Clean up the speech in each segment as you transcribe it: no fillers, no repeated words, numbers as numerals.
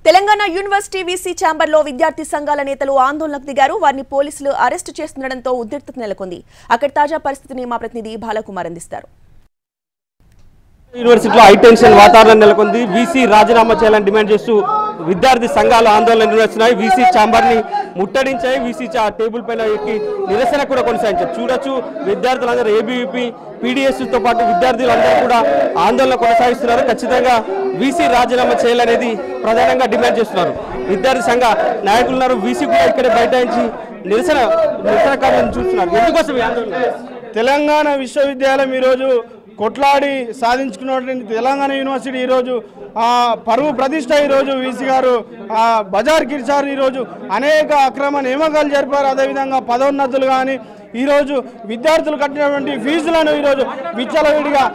Telangana university VC ఛాంబర్లో విద్యార్థి సంఘాల నేతలు ఆందోళనకు దిగారు. వారిని పోలీసులు అరెస్టు చేస్తుండటంతో ఉద్రిక్తత నెలకొంది. అక్కడ తాజా పరిస్థితిని మా ప్రతినిధి బాలకుమార్ అందిస్తారు. యూనివర్సిటీలో హై టెన్షన్ వాతావరణం నెలకొంది. వీసీ రాజీనామా చేయాలని డిమాండ్ చేస్తూ విద్యార్థి సంఘాలు ఆందోళన నిర్వహిస్తున్నాయి. వీసీ ఛాంబర్ని ముట్టడించాయి. వీసీ టేబుల్ పైన ఎక్కి నిరసన కూడా కొనసాగించారు. చూడొచ్చు, విద్యార్థులందరూ ఏబీవీపీ పీడీఎస్తో పాటు విద్యార్థులందరూ కూడా ఆందోళన కొనసాగిస్తున్నారు. ఖచ్చితంగా వీసీ రాజీనామా చేయాలనేది ప్రధానంగా డిమాండ్ చేస్తున్నారు. విద్యార్థి సంఘ నాయకులు ఉన్నారు. వీసీ కూడా ఇక్కడే బైఠాయించి నిరసనకారులను చూస్తున్నారు. ఎందుకోసం తెలంగాణ విశ్వవిద్యాలయం ఈరోజు కొట్లాడి సాధించుకున్నటువంటి తెలంగాణ యూనివర్సిటీ ఈరోజు పరువు ప్రతిష్ట ఈరోజు వీసీ గారు బజార్ కిర్చారు. ఈరోజు అనేక అక్రమ నియామకాలు జరిపారు. అదేవిధంగా పదోన్నతులు కానీ ఈరోజు విద్యార్థులు కట్టినటువంటి ఫీజులను ఈరోజు విచ్చలవిడిగా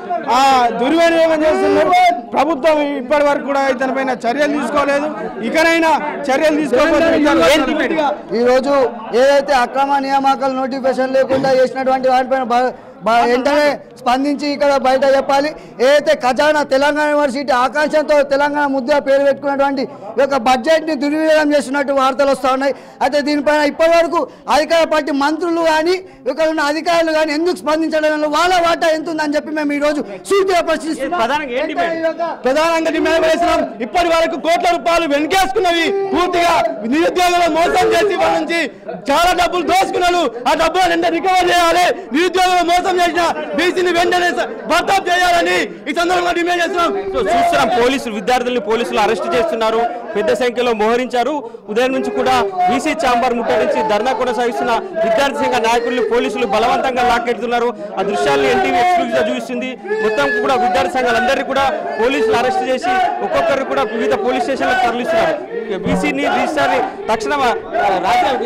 దుర్వినియోగం చేస్తున్నారు. ప్రభుత్వం ఇప్పటి వరకు కూడా ఇతనిపైన చర్యలు తీసుకోలేదు. ఇకనైనా చర్యలు తీసుకోవాలి. ఈరోజు ఏదైతే అక్రమ నియామకాలు నోటిఫికేషన్ లేకుండా చేసినటువంటి వాటిపైన వెంటనే స్పందించి ఇక్కడ బయట చెప్పాలి. ఏదైతే ఖజానా తెలంగాణ యూనివర్సిటీ ఆకాంక్షతో తెలంగాణ ముద్ద పేరు పెట్టుకున్నటువంటి ఈ యొక్క బడ్జెట్ని దుర్వినియోగం చేస్తున్నట్టు వార్తలు వస్తూ ఉన్నాయి. అయితే దీనిపైన ఇప్పటి వరకు అధికార పార్టీ మంత్రులు కానీ ఇక్కడ ఉన్న అధికారులు కానీ ఎందుకు స్పందించడం, వాళ్ళ వాటా ఎంత ఉందని చెప్పి మేము ఈరోజు సూటిగా ప్రశ్నిస్తున్నాం. ప్రధానంగా డిమాండ్ చేస్తున్నాం. ఇప్పటి వరకు కోట్ల రూపాయలు వెనకేసుకున్నవి పూర్తిగా నిరుద్యోగులు మోసం చేసి వాళ్ళ నుంచి చాలా డబ్బులు దోసుకున్నారు. ఆ డబ్బులు రికవర్ చేయాలి. నిరుద్యోగులు మోసం చేసిన బీసీని వెంటనే బర్తాప్ చేయాలని ఈ సందర్భంగా డిమాండ్ చేస్తున్నాం. చూస్తున్నాం, విద్యార్థుల్ని పోలీసులు అరెస్ట్ చేస్తున్నారు. పెద్ద సంఖ్యలో మోహరించారు. ఉదయం నుంచి కూడా వీసీ ఛాంబర్ ముట్టడించి ధర్నా కొనసాగిస్తున్న విద్యార్థి సంఘ నాయకుల్ని పోలీసులు బలవంతంగా లాక్కెడుతున్నారు. ఆ దృశ్యాలను ఎన్టీవీ ఎక్స్క్లూజివ్ గా చూపిస్తుంది. మొత్తం కూడా విద్యార్థి సంఘాలందరినీ కూడా పోలీసులు అరెస్ట్ చేసి ఒక్కొక్కరు కూడా వివిధ పోలీస్ స్టేషన్లకు తరలిస్తున్నారు. వీసీని రిజిస్టర్ తక్షణం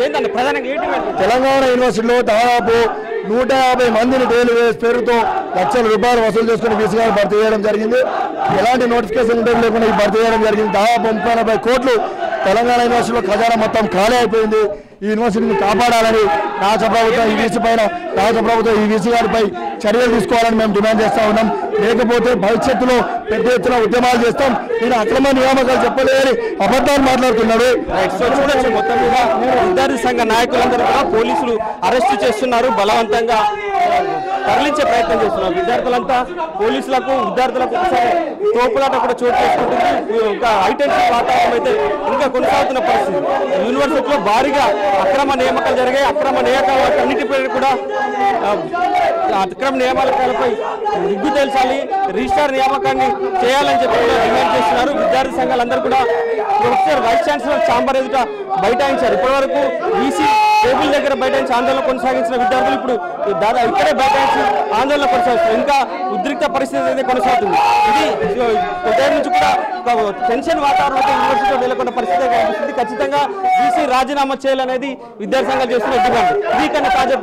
ఏంటంటే ప్రధానంగా ఏంటి, తెలంగాణ యూనివర్సిటీలో దాదాపు 150 మందిని బెయిల్ పేరుతో లక్షల రూపాయలు వసూలు చేసుకుని వీసీ గారు భర్తీ చేయడం జరిగింది. ఎలాంటి నోటిఫికేషన్ లేకుండా ఈ భర్తీ చేయడం జరిగింది. దాదాపు 30-40 కోట్లు తెలంగాణ యూనివర్సిటీలో ఖజానా మొత్తం ఖాళీ అయిపోయింది. ఈ యూనివర్సిటీని కాపాడాలని రాష్ట్ర ప్రభుత్వం ఈ వీసీ గారిపై చర్యలు తీసుకోవాలని మేము డిమాండ్ చేస్తూ ఉన్నాం. లేకపోతే భవిష్యత్తులో పెద్ద ఎత్తున ఉద్యమాలు చేస్తాం. ఈయన అక్రమ నియామకాలు చెప్పలేదని అబద్ధాలు మాట్లాడుతున్నాడు. చూడొచ్చు, మొత్తం మీద విద్యార్థి సంఘ నాయకులందరూ కూడా పోలీసులు అరెస్టు చేస్తున్నారు. బలవంతంగా తరలించే ప్రయత్నం చేస్తున్నారు. విద్యార్థులంతా పోలీసులకు విద్యార్థులకు ఒకసారి తోపులాట కూడా చోటు చేసుకుంటుంది. ఒక హైటెన్షన్ వాతావరణం అయితే ఇంకా కొనసాగుతున్న పరిస్థితి. యూనివర్సిటీలో భారీగా అక్రమ నియామకాలు జరిగాయి. అక్రమ నియామకాలు అన్నిటిపై కూడా అక్రమ నియామకాలపై దిగ్గు తేల్చాలి, రిజిస్టార్ నియామకాన్ని చేయాలని చెప్పి కూడా డిమాండ్ చేస్తున్నారు. విద్యార్థి సంఘాలందరూ కూడా ప్రొఫెసర్ వైస్ ఛాన్సలర్ ఛాంబర్ ఎదుట బైఠాయించారు. ఇప్పటివరకు వీసీ టేబుల్ దగ్గర బైఠాయించి ఆందోళన కొనసాగించిన విద్యార్థులు ఇప్పుడు దాదాపు ఇక్కడే బైఠాయించి ఆందోళన కొనసాగిస్తున్నారు. ఇంకా ఉద్రిక్త పరిస్థితి అయితే కొనసాగుతుంది. ఇది ఉదయం నుంచి కూడా టెన్షన్ వాతావరణంతో యూనివర్సిటీలో నెలకొన్న పరిస్థితి కనిపిస్తుంది. ఖచ్చితంగా వీసీ రాజీనామా చేయాలనేది విద్యార్థి సంఘాలు చేస్తున్న డిమాండ్. ఇది కన్నా తాజా